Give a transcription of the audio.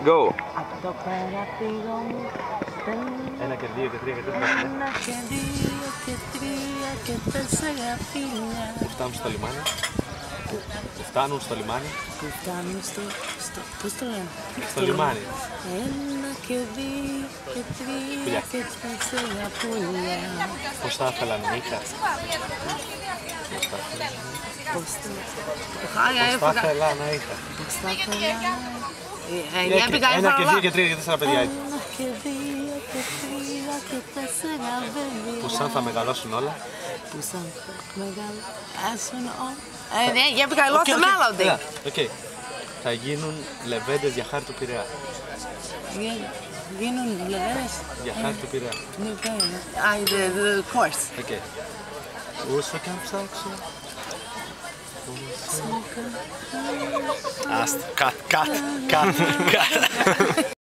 Go! Από το παραπήγω μου. 1 και 2 και 3 και 4. 1 και 2 και 3 και 4 φίλια. Που φτάνουν στο λιμάνι. Που φτάνουν στο λιμάνι. Που φτάνουν στο... Πώς το λένε? Στο λιμάνι. 1 και 2 και 3 και 4 πουλιά. Πώς θα ήθελα να είχα. Πώς το Πώς θα ήθελα να είχα. Πώς θα ήθελα. Η Abigail 1 και 2 και 3 και 4 παιδιά. 1 και 2 και 3 και 4 παιδιά. Που σαν θα μεγαλώσουν όλα. Που σαν θα μεγαλώσουν όλα. Η Abigail lost the melody. Οκ. Θα γίνουν λεβέντες για χάρη του Πειραιά. Γίνουν λεβέντες. Για χάρη του Πειραιά. The course. Οκ. Όσο κι αν ψάξω. Άστα, cut.